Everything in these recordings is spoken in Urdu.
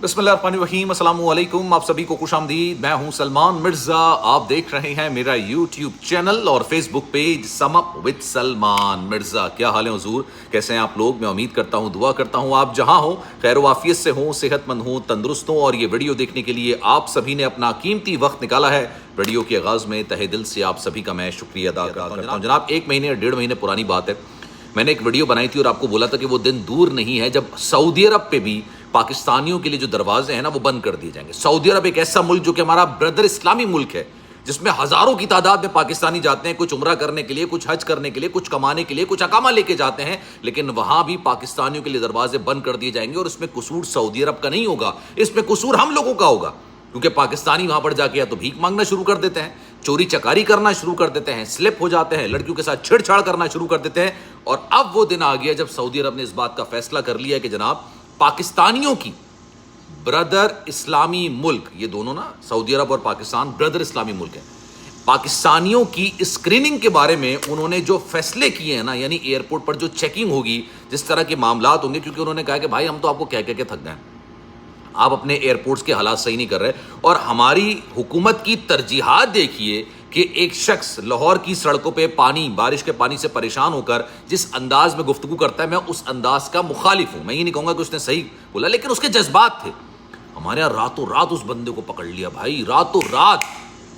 بسم اللہ الرحمن الرحیم، السلام علیکم، آپ سبھی کو خوش آمدید۔ میں ہوں سلمان مرزا، آپ دیکھ رہے ہیں میرا یوٹیوب چینل اور Facebook page sum up with Salman Mirza. کیا حال ہے حضور، کیسے ہیں آپ لوگ؟ میں امید کرتا ہوں، دعا کرتا ہوں آپ جہاں ہوں خیر و عافیت سے ہوں، صحت مند ہوں، تندرست ہوں، اور یہ ویڈیو دیکھنے کے لیے آپ سبھی نے اپنا قیمتی وقت نکالا ہے۔ ویڈیو کے آغاز میں تہہ دل سے آپ سبھی کا میں شکریہ ادا کرتا ہوں۔ جناب 1 مہینے یا 1.5 مہینے پرانی بات ہے، میں نے ایک ویڈیو بنائی تھی اور آپ کو بولا تھا کہ وہ دن دور نہیں ہے جب سعودی عرب پہ بھی پاکستانیوں کے لیے جو دروازے ہیں نا وہ بند کر دیے جائیں گے۔ سعودی عرب ایک ایسا ملک جو کہ ہمارا بردر اسلامی ملک ہے، جس میں ہزاروں کی تعداد میں پاکستانی جاتے ہیں، کچھ عمرہ کرنے کے لیے، کچھ حج کرنے کے لیے، کچھ کمانے کے لیے، کچھ اقامہ لے کے جاتے ہیں، لیکن وہاں بھی پاکستانیوں کے لیے دروازے بند کر دیے جائیں گے۔ اور اس میں قصور سعودی عرب کا نہیں ہوگا، اس میں قصور ہم لوگوں کا ہوگا، کیونکہ پاکستانی وہاں پر جا کے یا تو بھیک مانگنا شروع کر دیتے ہیں، چوری چکاری کرنا شروع کر دیتے ہیں، سلپ ہو جاتے ہیں، لڑکیوں کے ساتھ چھیڑ چھاڑ کرنا شروع کر دیتے ہیں۔ اور اب وہ دن آ گیا جب سعودی عرب نے اس بات کا فیصلہ کر لیا کہ جناب پاکستانیوں کی بردر اسلامی ملک، یہ دونوں نا سعودی عرب اور پاکستان بردر اسلامی ملک ہیں، پاکستانیوں کی اسکریننگ کے بارے میں انہوں نے جو فیصلے کیے ہیں نا، یعنی ایئرپورٹ پر جو چیکنگ ہوگی، جس طرح کے معاملات ہوں گے، کیونکہ انہوں نے کہا کہ بھائی ہم تو آپ کو کہہ کے تھک گئے ہیں، آپ اپنے ایئرپورٹس کے حالات صحیح نہیں کر رہے، اور ہماری حکومت کی ترجیحات دیکھیے کہ ایک شخص لاہور کی سڑکوں پہ پانی، بارش کے پانی سے پریشان ہو کر جس انداز میں گفتگو کرتا ہے، میں اس انداز کا مخالف ہوں۔ میں یہ نہیں کہوں گا کہ اس نے صحیح بولا، لیکن اس کے جذبات تھے۔ ہمارے یہاں راتوں رات اس بندے کو پکڑ لیا بھائی، راتوں رات،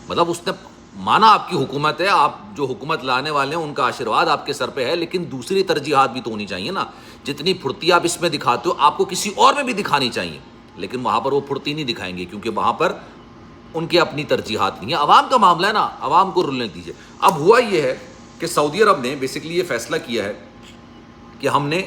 مطلب اس نے مانا آپ کی حکومت ہے، آپ جو حکومت لانے والے ہیں ان کا آشیرواد آپ کے سر پہ ہے، لیکن دوسری ترجیحات بھی تو ہونی چاہیے نا۔ جتنی پھرتی آپ اس میں دکھاتے ہو آپ کو کسی اور میں بھی دکھانی چاہیے، لیکن وہاں پر وہ پھرتی نہیں دکھائیں گے، کیونکہ وہاں پر ان کے اپنی ترجیحات نہیں ہیں۔ عوام کا معاملہ ہے نا، عوام کو رلنے دیجیے۔ اب ہوا یہ ہے کہ سعودی عرب نے بیسیکلی یہ فیصلہ کیا ہے کہ ہم نے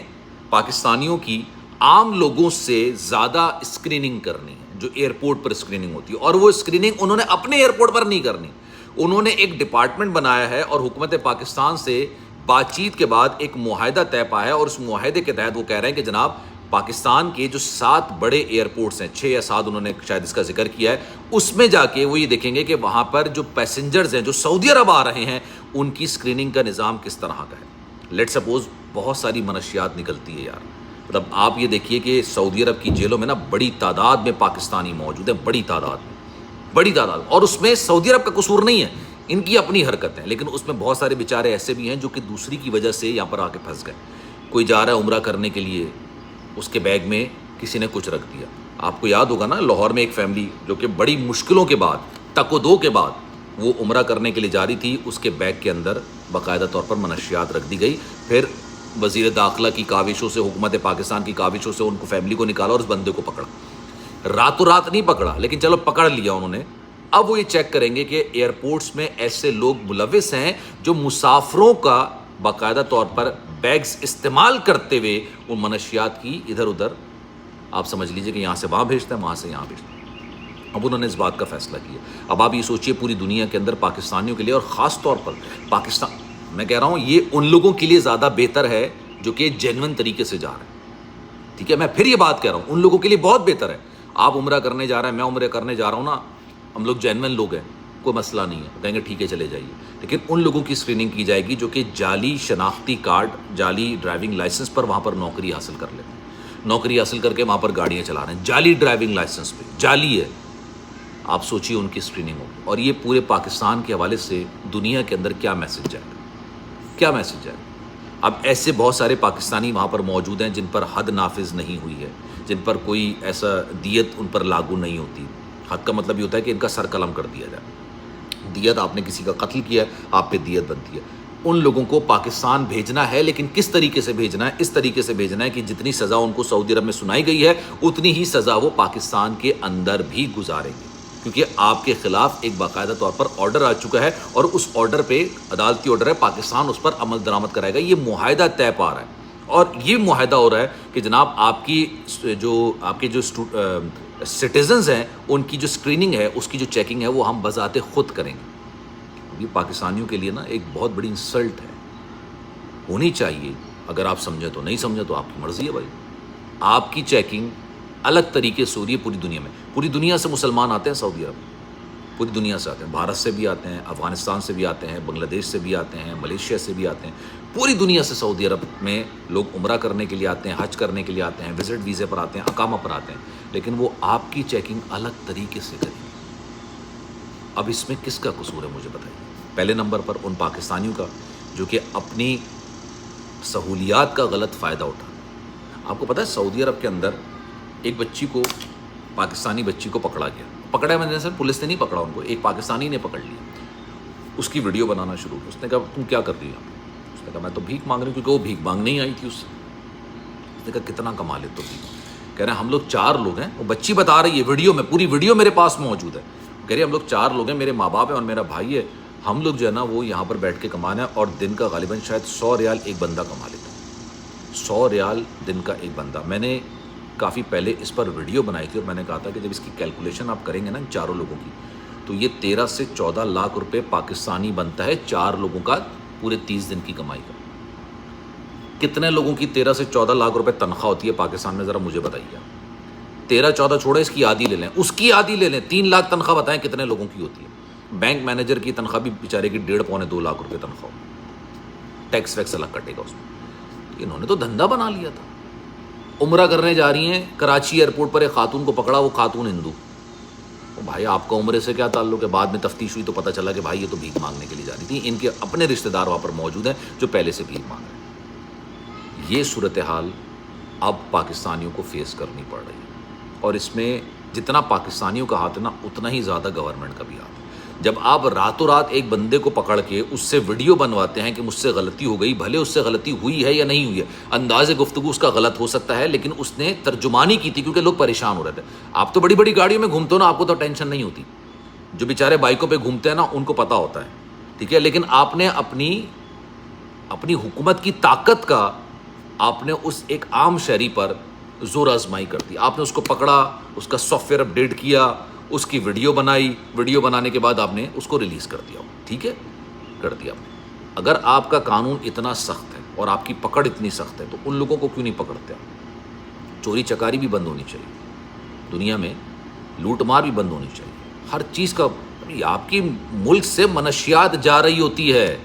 پاکستانیوں کی عام لوگوں سے زیادہ اسکریننگ کرنی ہے، جو ایئرپورٹ پر اسکریننگ ہوتی ہے، اور وہ اسکریننگ انہوں نے اپنے ایئرپورٹ پر نہیں کرنی، انہوں نے ایک ڈپارٹمنٹ بنایا ہے، اور حکومت پاکستان سے بات چیت کے بعد ایک معاہدہ طے پایا ہے، اور اس معاہدے کے تحت وہ کہہ رہے ہیں کہ جناب پاکستان کے جو 7 بڑے ایئرپورٹس ہیں، 6 یا 7 انہوں نے شاید اس کا ذکر کیا ہے، اس میں جا کے وہ یہ دیکھیں گے کہ وہاں پر جو پیسنجرز ہیں جو سعودی عرب آ رہے ہیں ان کی اسکریننگ کا نظام کس طرح کا ہے۔ لیٹ سپوز بہت ساری منشیات نکلتی ہے یار، مطلب آپ یہ دیکھیے کہ سعودی عرب کی جیلوں میں نا بڑی تعداد میں پاکستانی موجود ہیں، بڑی تعداد، اور اس میں سعودی عرب کا قصور نہیں ہے، ان کی اپنی حرکت ہے، لیکن اس میں بہت سارے بیچارے ایسے بھی ہیں جو کہ دوسری کی وجہ سے یہاں پر آ کے پھنس گئے۔ کوئی جا رہا ہے عمرہ کرنے کے لیے، اس کے بیگ میں کسی نے کچھ رکھ دیا۔ آپ کو یاد ہوگا نا لاہور میں ایک فیملی جو کہ بڑی مشکلوں کے بعد، تک و دو کے بعد وہ عمرہ کرنے کے لیے جا رہی تھی، اس کے بیگ کے اندر باقاعدہ طور پر منشیات رکھ دی گئی، پھر وزیر داخلہ کی کاوشوں سے، حکومت پاکستان کی کاوشوں سے ان کو فیملی کو نکالا اور اس بندے کو پکڑا۔ راتوں رات نہیں پکڑا، لیکن چلو پکڑ لیا انہوں نے۔ اب وہ یہ چیک کریں گے کہ ایئرپورٹس میں ایسے لوگ ملوث ہیں جو مسافروں کا باقاعدہ طور پر بیگز استعمال کرتے ہوئے ان منشیات کی ادھر ادھر، آپ سمجھ لیجئے کہ یہاں سے وہاں بھیجتے ہیں، وہاں سے یہاں بھیجتے ہیں۔ اب انہوں نے اس بات کا فیصلہ کیا۔ اب آپ یہ سوچئے پوری دنیا کے اندر پاکستانیوں کے لیے، اور خاص طور پر پاکستان، میں کہہ رہا ہوں یہ ان لوگوں کے لیے زیادہ بہتر ہے جو کہ جینوئن طریقے سے جا رہے ہیں، ٹھیک ہے، میں پھر یہ بات کہہ رہا ہوں، ان لوگوں کے لیے بہت بہتر ہے۔ آپ عمرہ کرنے جا رہے ہیں، میں عمرہ کرنے جا رہا ہوں نا، ہم لوگ جینوئن لوگ ہیں، کوئی مسئلہ نہیں ہے، کہیں گے ٹھیک ہے چلے جائیے، لیکن ان لوگوں کی اسکریننگ کی جائے گی جو کہ جعلی شناختی کارڈ، جعلی ڈرائیونگ لائسنس پر وہاں پر نوکری حاصل کر لیتے ہیں، نوکری حاصل کر کے وہاں پر گاڑیاں چلا رہے ہیں، جعلی ڈرائیونگ لائسنس پہ، جعلی ہے۔ آپ سوچیے ان کی اسکریننگ ہوگی، اور یہ پورے پاکستان کے حوالے سے دنیا کے اندر کیا میسج جائے گا، کیا میسج جائے گا۔ اب ایسے بہت سارے پاکستانی وہاں پر موجود ہیں جن پر حد نافذ نہیں ہوئی ہے، جن پر کوئی ایسا دیت ان پر لاگو نہیں ہوتی۔ حد کا مطلب یہ ہوتا ہے کہ ان کا سر قلم کر دیا جائے۔ دیت، آپ نے کسی کا قتل کیا ہے، آپ پہ دیت بنتی ہے۔ ان لوگوں کو پاکستان بھیجنا ہے، لیکن کس طریقے سے بھیجنا ہے؟ اس طریقے سے بھیجنا ہے کہ جتنی سزا ان کو سعودی عرب میں سنائی گئی ہے اتنی ہی سزا وہ پاکستان کے اندر بھی گزاریں گے، کیونکہ آپ کے خلاف ایک باقاعدہ طور پر آرڈر آ چکا ہے، اور اس آرڈر پہ عدالتی آرڈر ہے، پاکستان اس پر عمل درآمد کرائے گا۔ یہ معاہدہ طے پا رہا ہے، اور یہ معاہدہ ہو رہا ہے کہ جناب آپ کے جو سٹیزنز ہیں ان کی جو اسکریننگ ہے، اس کی جو چیکنگ ہے وہ ہم بذات خود کریں گے۔ یہ پاکستانیوں کے لیے نا ایک بہت بڑی انسلٹ ہے، ہونی چاہیے۔ اگر آپ سمجھیں تو، نہیں سمجھیں تو آپ کی مرضی ہے بھائی۔ آپ کی چیکنگ الگ طریقے سے ہو رہی ہے پوری دنیا میں، پوری دنیا سے مسلمان آتے ہیں سعودی عرب، پوری دنیا سے آتے ہیں، بھارت سے بھی آتے ہیں، افغانستان سے بھی آتے ہیں، بنگلہ دیش سے بھی آتے ہیں، ملیشیا سے بھی آتے ہیں، پوری دنیا سے سعودی عرب میں لوگ عمرہ کرنے کے لیے آتے ہیں، حج کرنے کے لیے آتے ہیں، وزٹ ویزے پر آتے ہیں، اقامہ پر آتے ہیں، لیکن وہ آپ کی چیکنگ الگ طریقے سے کریں گے۔ اب اس میں کس کا قصور ہے مجھے بتائیے؟ پہلے نمبر پر ان پاکستانیوں کا جو کہ اپنی سہولیات کا غلط فائدہ اٹھا۔ آپ کو پتہ ہے سعودی عرب کے اندر ایک بچی کو، پاکستانی بچی کو پکڑا گیا، پکڑا میں نے سر پولیس نے نہیں پکڑا ان کو، ایک پاکستانی نے پکڑ لیا، اس کی ویڈیو بنانا شروع کی۔ اس نے کہا تم کیا کر رہی ہو؟ اس نے کہا میں تو بھیک مانگ رہی ہوں، کیونکہ وہ بھیک مانگنے ہی آئی تھی اس سے۔ اس نے کہا کتنا کما لے تو بھیک؟ کہہ رہے ہیں ہم لوگ 4 لوگ ہیں، وہ بچی بتا رہی ہے ویڈیو میں، پوری ویڈیو میرے پاس موجود ہے، کہہ رہی ہم لوگ 4 لوگ ہیں، میرے ماں باپ ہیں اور میرا بھائی ہے، ہم لوگ جو ہے نا وہ یہاں پر بیٹھ کے کمانا ہے، اور دن کا غالباً شاید 100 ریال ایک بندہ کما لیتا ہے، 100 ریال دن کا ایک بندہ۔ میں نے کافی پہلے اس پر ویڈیو بنائی تھی اور میں نے کہا تھا کہ جب اس کی کیلکولیشن آپ کریں گے نا ان 4 لوگوں کی، تو یہ 13 سے 14 لاکھ روپے پاکستانی بنتا ہے 4 لوگوں کا پورے 30 دن کی کمائی کا۔ کتنے لوگوں کی 13 سے 14 لاکھ روپے تنخواہ ہوتی ہے پاکستان میں؟ ذرا مجھے بتائیے۔ 13-14 چھوڑے، اس کی آدھی لے لیں، اس کی آدھی لے لیں، 3 لاکھ تنخواہ بتائیں کتنے لوگوں کی ہوتی ہے؟ بینک مینیجر کی تنخواہ بھی بیچارے کی 1.5-2 لاکھ روپے تنخواہ، ٹیکس ویکس الگ کٹے گا اس میں۔ انہوں نے تو دھندا بنا لیا تھا۔ عمرہ کرنے جا رہی ہیں کراچی ایئرپورٹ پر، ایک خاتون کو پکڑا، وہ خاتون ہندو۔ بھائی آپ کا عمرے سے کیا تعلق ہے؟ بعد میں تفتیش ہوئی تو پتہ چلا کہ بھائی یہ تو بھیک مانگنے کے لیے جا رہی تھی، ان کے اپنے رشتہ دار وہاں پر موجود ہیں جو پہلے سے بھیک مانگ رہے ہیں۔ یہ صورتحال اب پاکستانیوں کو فیس کرنی پڑ رہی ہے، اور اس میں جتنا پاکستانیوں کا ہاتھ ہے نا اتنا ہی زیادہ گورنمنٹ کا بھی ہاتھ ہے۔ جب آپ راتوں رات ایک بندے کو پکڑ کے اس سے ویڈیو بنواتے ہیں کہ مجھ سے غلطی ہو گئی، بھلے اس سے غلطی ہوئی ہے یا نہیں ہوئی ہے، انداز گفتگو اس کا غلط ہو سکتا ہے، لیکن اس نے ترجمانی کی تھی کیونکہ لوگ پریشان ہو رہے تھے۔ آپ تو بڑی بڑی گاڑیوں میں گھومتے ہو نا، آپ کو تو ٹینشن نہیں ہوتی، جو بیچارے بائکوں پہ گھومتے ہیں نا ان کو پتہ ہوتا ہے، ٹھیک ہے، لیکن آپ نے اپنی حکومت کی طاقت کا آپ نے اس ایک عام شہری پر زور آزمائی کر دی۔ آپ نے اس کو پکڑا، اس کا سافٹ ویئر اپ ڈیٹ کیا، اس کی ویڈیو بنائی، ویڈیو بنانے کے بعد آپ نے اس کو ریلیز کر دیا، ٹھیک ہے، کر دیا۔ اگر آپ کا قانون اتنا سخت ہے اور آپ کی پکڑ اتنی سخت ہے تو ان لوگوں کو کیوں نہیں پکڑتے آپ؟ چوری چکاری بھی بند ہونی چاہیے دنیا میں، لوٹ مار بھی بند ہونی چاہیے، ہر چیز کا۔ آپ کی ملک سے منشیات جا رہی ہوتی ہے،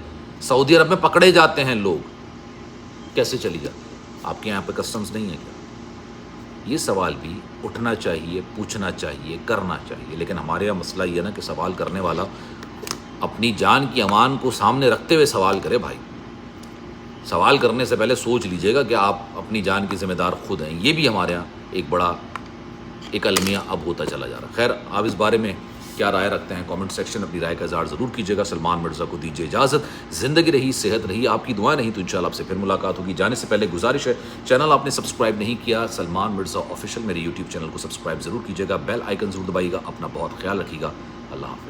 سعودی عرب میں پکڑے جاتے ہیں لوگ، کیسے چلی جاتی؟ آپ کے یہاں پہ کسٹمز نہیں ہے کیا؟ یہ سوال بھی اٹھنا چاہیے، پوچھنا چاہیے، کرنا چاہیے، لیکن ہمارے یہاں مسئلہ یہ ہے نا کہ سوال کرنے والا اپنی جان کی امان کو سامنے رکھتے ہوئے سوال کرے۔ بھائی سوال کرنے سے پہلے سوچ لیجئے گا کہ آپ اپنی جان کی ذمہ دار خود ہیں۔ یہ بھی ہمارے یہاں ایک بڑا المیہ اب ہوتا چلا جا رہا ہے۔ خیر، آپ اس بارے میں کیا رائے رکھتے ہیں؟ کامنٹ سیکشن اپنی رائے کا اظہار ضرور کیجیے گا۔ سلمان مرزا کو دیجیے اجازت، زندگی رہی، صحت رہی، آپ کی دعائیں نہیں تو انشاءاللہ آپ سے پھر ملاقات ہوگی۔ جانے سے پہلے گزارش ہے، چینل آپ نے سبسکرائب نہیں کیا، سلمان مرزا آفیشیل میرے یوٹیوب چینل کو سبسکرائب ضرور کیجیے گا، بیل آئیکن ضرور دبائیے گا۔ اپنا بہت خیال رکھیے گا، اللہ حافظ۔